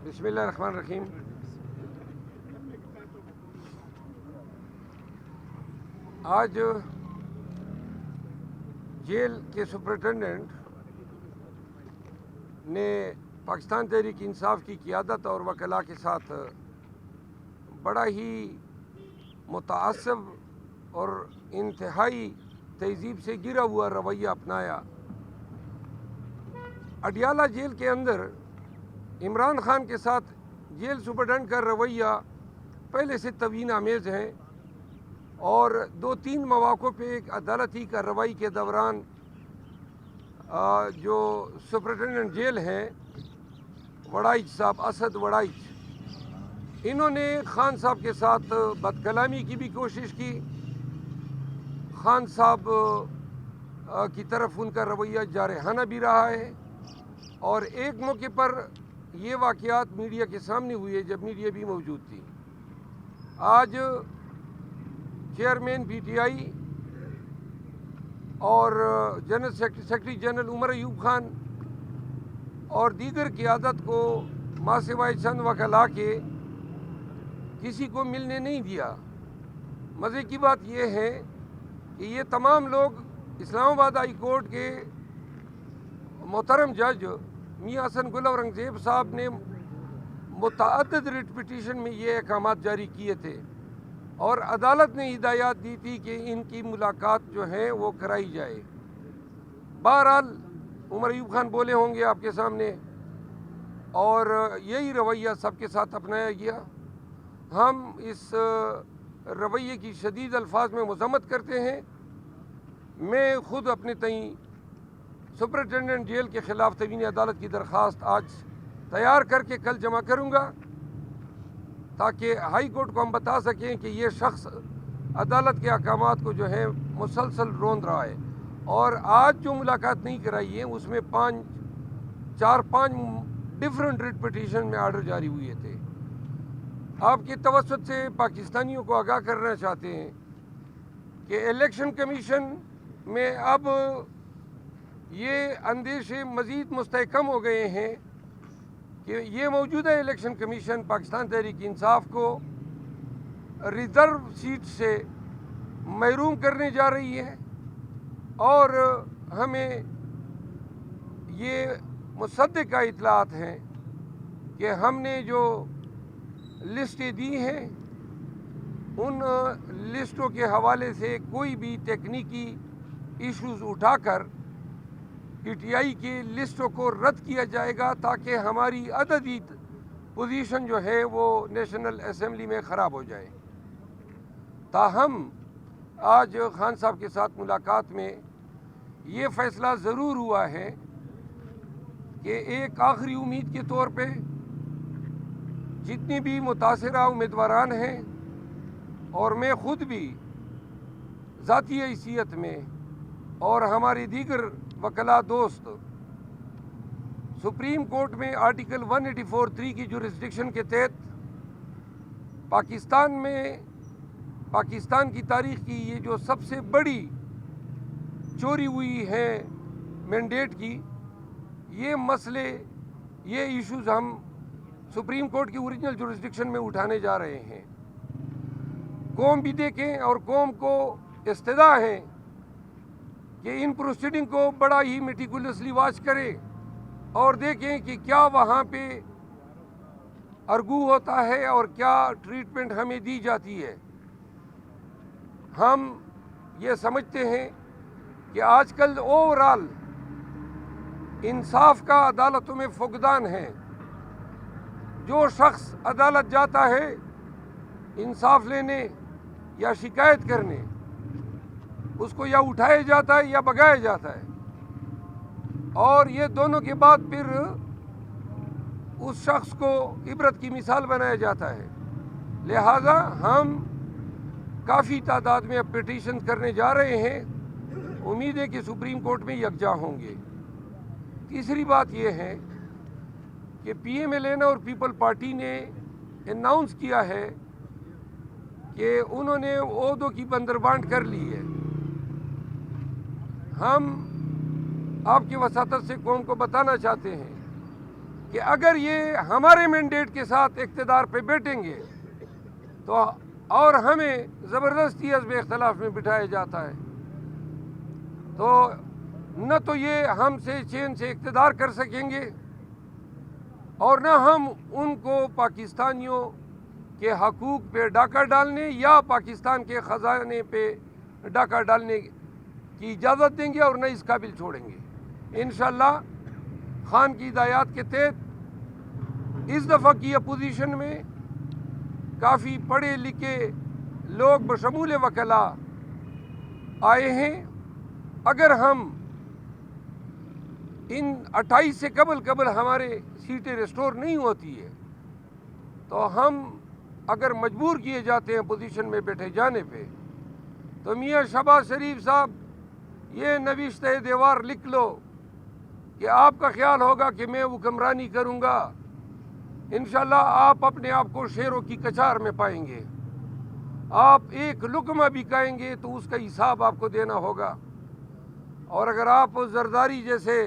بسم اللہ الرحمن الرحیم۔ آج جیل کے سپرنٹینڈنٹ نے پاکستان تحریک انصاف کی قیادت اور وکلاء کے ساتھ بڑا ہی متعصب اور انتہائی تہذیب سے گرا ہوا رویہ اپنایا۔ اڈیالہ جیل کے اندر عمران خان کے ساتھ جیل سپرنٹینڈنٹ کا رویہ پہلے سے توہین آمیز ہے، اور 2-3 مواقع پہ ایک عدالتی کارروائی کے دوران جو سپرنٹینڈنٹ جیل ہیں وڑائچ صاحب، اسد وڑائچ، انہوں نے خان صاحب کے ساتھ بد کلامی کی بھی کوشش کی۔ خان صاحب کی طرف ان کا رویہ جارحانہ بھی رہا ہے، اور ایک موقع پر یہ واقعات میڈیا کے سامنے ہوئے جب میڈیا بھی موجود تھی۔ آج چیئرمین پی ٹی آئی اور general secretary general Omar Ayub Khan اور دیگر قیادت کو ماں سوائے چند وکلاء کے کسی کو ملنے نہیں دیا۔ مزے کی بات یہ ہے کہ یہ تمام لوگ اسلام آباد ہائی کورٹ کے محترم جج میاں حسن گل اورنگزیب صاحب نے متعدد ریٹ پٹیشن میں یہ احکامات جاری کیے تھے، اور عدالت نے ہدایات دی تھی کہ ان کی ملاقات جو ہے وہ کرائی جائے۔ بہرحال عمر ایوب خان بولے ہوں گے آپ کے سامنے، اور یہی رویہ سب کے ساتھ اپنایا گیا۔ ہم اس رویے کی شدید الفاظ میں مذمت کرتے ہیں۔ میں خود اپنے تئیں سپرنٹینڈنٹ جیل کے خلاف توہین عدالت کی درخواست آج تیار کر کے کل جمع کروں گا، تاکہ ہائی کورٹ کو ہم بتا سکیں کہ یہ شخص عدالت کے احکامات کو جو ہے مسلسل روند رہا ہے، اور آج جو ملاقات نہیں کرائی ہے اس میں 4-5 ڈیفرنٹ ریٹ پٹیشن میں آرڈر جاری ہوئے تھے۔ آپ کے توسط سے پاکستانیوں کو آگاہ کرنا چاہتے ہیں کہ الیکشن کمیشن میں اب یہ اندیشے مزید مستحکم ہو گئے ہیں کہ یہ موجودہ الیکشن کمیشن پاکستان تحریک انصاف کو ریزرو سیٹ سے محروم کرنے جا رہی ہے، اور ہمیں یہ مصدقہ اطلاعات ہیں کہ ہم نے جو لسٹیں دی ہیں ان لسٹوں کے حوالے سے کوئی بھی تکنیکی ایشوز اٹھا کر پی ٹی آئی کی لسٹوں کو رد کیا جائے گا، تاکہ ہماری عددی پوزیشن جو ہے وہ نیشنل اسمبلی میں خراب ہو جائے۔ تاہم آج خان صاحب کے ساتھ ملاقات میں یہ فیصلہ ضرور ہوا ہے کہ ایک آخری امید کے طور پہ جتنی بھی متاثرہ امیدواران ہیں، اور میں خود بھی ذاتی حیثیت میں اور ہمارے دیگر وکلاء دوست سپریم کورٹ میں آرٹیکل 184(3) کی جورسڈکشن کے تحت پاکستان کی تاریخ کی یہ جو سب سے بڑی چوری ہوئی ہے مینڈیٹ کی، یہ مسئلے، یہ ایشوز ہم سپریم کورٹ کی اوریجنل جورسڈکشن میں اٹھانے جا رہے ہیں۔ قوم بھی دیکھیں اور قوم کو استدعا ہے کہ ان پروسیڈنگ کو بڑا ہی میٹیکولسلی واچ کرے اور دیکھیں کہ کیا وہاں پہ ارگو ہوتا ہے اور کیا ٹریٹمنٹ ہمیں دی جاتی ہے۔ ہم یہ سمجھتے ہیں کہ آج کل اوورال انصاف کا عدالتوں میں فقدان ہے۔ جو شخص عدالت جاتا ہے انصاف لینے یا شکایت کرنے، اس کو یا اٹھایا جاتا ہے یا بھگایا جاتا ہے، اور یہ دونوں کے بعد پھر اس شخص کو عبرت کی مثال بنایا جاتا ہے۔ لہذا ہم کافی تعداد میں اب پٹیشن کرنے جا رہے ہیں، امید ہے کہ سپریم کورٹ میں یکجا ہوں گے۔ تیسری بات یہ ہے کہ پی ایم ایل این اور پیپل پارٹی نے اناؤنس کیا ہے کہ انہوں نے عہدوں کی بندربانٹ کر لی ہے۔ ہم آپ کی وساطت سے قوم کو بتانا چاہتے ہیں کہ اگر یہ ہمارے مینڈیٹ کے ساتھ اقتدار پہ بیٹھیں گے تو اور ہمیں زبردستی حزب اختلاف میں بٹھایا جاتا ہے تو نہ تو یہ ہم سے چین سے اقتدار کر سکیں گے اور نہ ہم ان کو پاکستانیوں کے حقوق پہ ڈاکہ ڈالنے یا پاکستان کے خزانے پہ ڈاکہ ڈالنے کی اجازت دیں گے اور نہ اس قابل چھوڑیں گے انشاءاللہ خان کی ہدایات کے تحت اس دفعہ کی اپوزیشن میں کافی پڑھے لکھے لوگ بشمول وکلاء آئے ہیں اگر ہم ان 28 سے قبل ہمارے سیٹیں ریسٹور نہیں ہوتی ہے تو ہم اگر مجبور کیے جاتے ہیں پوزیشن میں بیٹھے جانے پہ تو میاں شہباز شریف صاحب یہ نوشتہ دیوار لکھ لو کہ آپ کا خیال ہوگا کہ میں حکمرانی کروں گا انشاءاللہ آپ اپنے آپ کو شیروں کی کچار میں پائیں گے آپ ایک لقمہ بھی کھائیں گے تو اس کا حساب آپ کو دینا ہوگا اور اگر آپ زرداری جیسے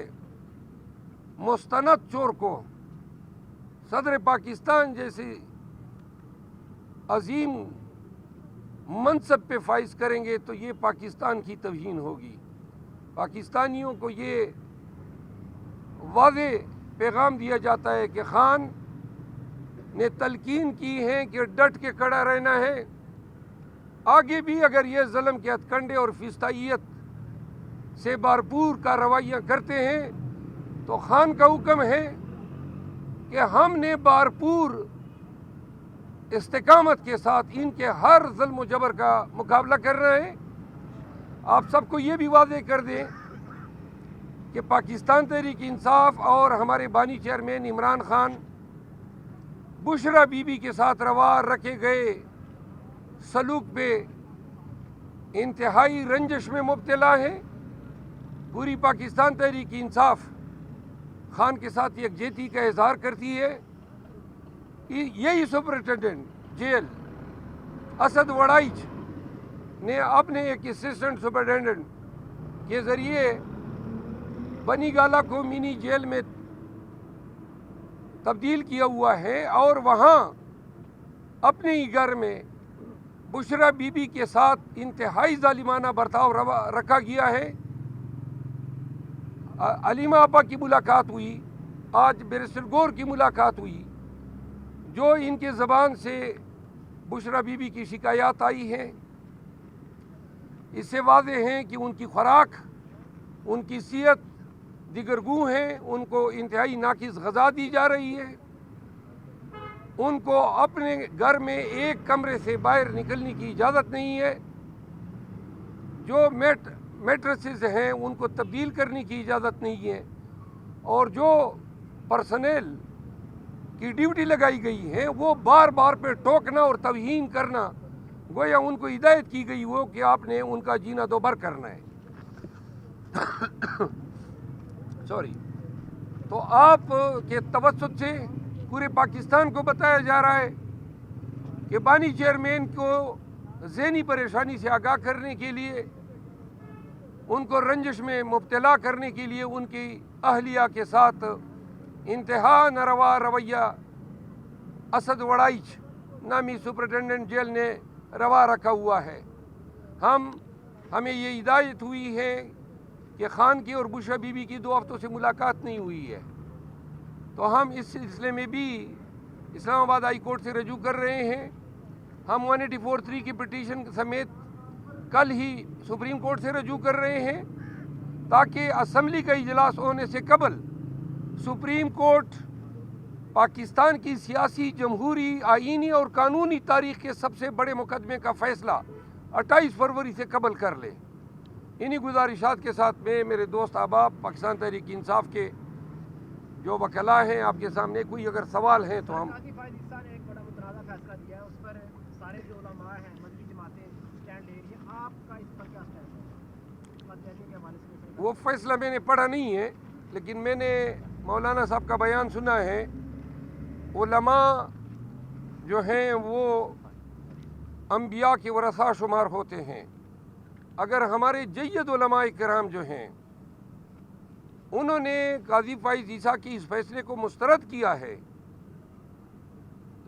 مستند چور کو صدر پاکستان جیسی عظیم منصب پہ فائز کریں گے تو یہ پاکستان کی توہین ہوگی پاکستانیوں کو یہ واضح پیغام دیا جاتا ہے کہ خان نے تلقین کی ہے کہ ڈٹ کے کھڑا رہنا ہے آگے بھی اگر یہ ظلم کے ہتھ کنڈے اور فسطائیت سے بھرپور کارروائیاں کرتے ہیں تو خان کا حکم ہے کہ ہم نے بھرپور استقامت کے ساتھ ان کے ہر ظلم و جبر کا مقابلہ کرنا ہے آپ سب کو یہ بھی واضح کر دیں کہ پاکستان تحریک انصاف اور ہمارے بانی chairman Imran Khan Bushra be be کے ساتھ روا رکھے گئے سلوک پہ انتہائی رنجش میں مبتلا ہیں پوری پاکستان تحریک انصاف خان کے ساتھ یکجہتی کا اظہار کرتی ہے یہی سپرنٹینڈنٹ جیل اسد وڑائچ نے اپنے ایک اسسٹنٹ سپرنٹینڈنٹ کے ذریعے بنی گالہ کو منی جیل میں تبدیل کیا ہوا ہے اور وہاں اپنے ہی گھر میں بشرا بی بی کے ساتھ انتہائی ظالمانہ برتاؤ رکھا گیا ہے علیمہ آپا کی ملاقات ہوئی آج بیرسٹر گور کی ملاقات ہوئی جو ان کے زبان سے بشرا بی بی کی شکایات آئی ہیں اس سے واضح ہیں کہ ان کی خوراک ان کی صحت دیگر گوں ہیں ان کو انتہائی ناقص غذا دی جا رہی ہے ان کو اپنے گھر میں ایک کمرے سے باہر نکلنے کی اجازت نہیں ہے جو میٹرسز ہیں ان کو تبدیل کرنے کی اجازت نہیں ہے اور جو پرسنل کی ڈیوٹی لگائی گئی ہے وہ بار بار پہ ٹوکنا اور توہین کرنا گویا ان کو ہدایت کی گئی ہو کہ آپ نے ان کا جینا دوبھر کرنا ہے سوری تو آپ کے توسط سے پورے پاکستان کو بتایا جا رہا ہے کہ بانی چیئرمین کو ذہنی پریشانی سے آگاہ کرنے کے لیے ان کو رنجش میں مبتلا کرنے کے لیے ان کی اہلیہ کے ساتھ انتہا ناروا رویہ اسد وڑائچ نامی سپرنٹینڈنٹ جیل نے روا رکھا ہوا ہے ہمیں یہ ہدایت ہوئی ہے کہ خان کی اور بشرا بی بی کی 2 ہفتوں سے ملاقات نہیں ہوئی ہے تو ہم اس سلسلے میں بھی اسلام آباد ہائی کورٹ سے رجوع کر رہے ہیں ہم 1843 کی پٹیشن سمیت کل ہی سپریم کورٹ سے رجوع کر رہے ہیں تاکہ اسمبلی کا اجلاس ہونے سے قبل سپریم کورٹ پاکستان کی سیاسی جمہوری آئینی اور قانونی تاریخ کے سب سے بڑے مقدمے کا فیصلہ 28 فروری سے قبل کر لے انہی گزارشات کے ساتھ میں میرے دوست احباب پاکستان تحریک انصاف کے جو وکلاء ہیں آپ کے سامنے کوئی اگر سوال ہیں تو ہم ایک بڑا متنازع فیصلہ دیا ہے اس پر سارے جو علماء ہیں مذہبی جماعتیں اسٹینڈ لے رہی ہیں آپ کا اس پر کیا اسٹینڈ ہے وہ فیصلہ میں نے پڑھا نہیں ہے لیکن میں نے مولانا صاحب کا بیان سنا ہے علماء جو ہیں وہ انبیاء کے ورثاء شمار ہوتے ہیں اگر ہمارے جید علماء کرام جو ہیں انہوں نے قاضی فائز عیسیٰ کی اس فیصلے کو مسترد کیا ہے.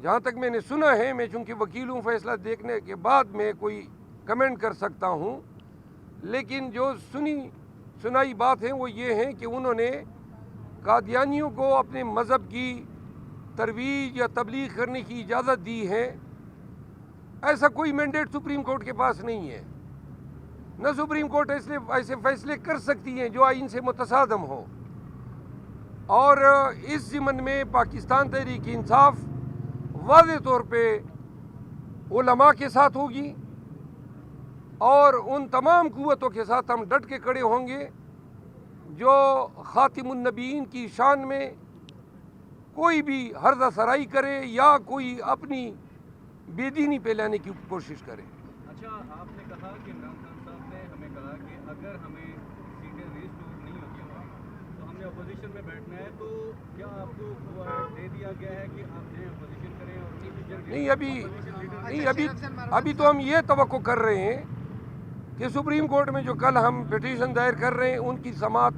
جہاں تک میں نے سنا ہے، میں چونکہ وکیل ہوں، فیصلہ دیکھنے کے بعد میں کوئی کمنٹ کر سکتا ہوں، لیکن جو سنائی بات ہے وہ یہ ہے کہ انہوں نے قادیانیوں کو اپنے مذہب کی ترویج یا تبلیغ کرنے کی اجازت دی ہے. ایسا کوئی مینڈیٹ سپریم کورٹ کے پاس نہیں ہے. نہ سپریم کورٹ ایسے فیصلے کر سکتی ہیں جو آئین سے متصادم ہو. اور اس ضمن میں پاکستان تحریک انصاف واضح طور پہ علماء کے ساتھ ہوگی اور ان تمام قوتوں کے ساتھ ہم ڈٹ کے کھڑے ہوں گے جو خاتم النبیین کی شان میں کوئی بھی ہرزہ سرائی کرے یا کوئی اپنی بے دینی پہ لانے کی کوشش کرے. اچھا، آپ نے کہا کہ عمران خان صاحب نے ہمیں کہا کہ اگر ہمیں سیٹیں ریسٹور نہیں ہوتی ہماری تو ہم نے اپوزیشن میں بیٹھنا ہے، تو کیا آپ کو دے دیا گیا ہے کہ آپ جائیں اپوزیشن کریں؟ اور نہیں، ابھی تو ہم یہ توقع کر رہے ہیں کہ سپریم کورٹ میں جو کل ہم پٹیشن دائر کر رہے ہیں ان کی سماعت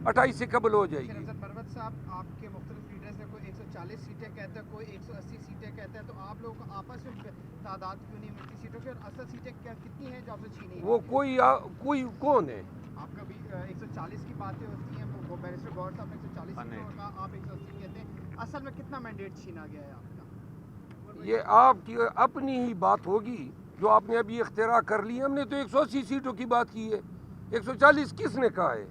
28 سے قبل ہو جائے گی. پروت صاحب، آپ کے مختلف لیڈرز نے کوئی 140 سیٹیں کہتے ہیں، کوئی 180 سیٹیں کہتے ہیں، تو آپ لوگوں کو آپس میں تعداد کیوں نہیں ملتی سیٹوں کی، اور اصل سیٹیں کتنی ہیں جو آپ سے چھینی ہیں؟ وہ کوئی کون ہے؟ آپ کا بھی 140 کی باتیں ہوتی ہیں، وہ بیرسٹر گور صاحب نے 140 سیٹوں کا، آپ 180 کہتے ہیں. اصل میں کتنا مینڈیٹ چھینا گیا ہے آپ کا؟ یہ آپ کی اپنی ہی بات ہوگی جو آپ نے ابھی اختراع کر لی. ہم نے تو 180 سیٹوں کی بات کی ہے. 140 کس نے کہا ہے؟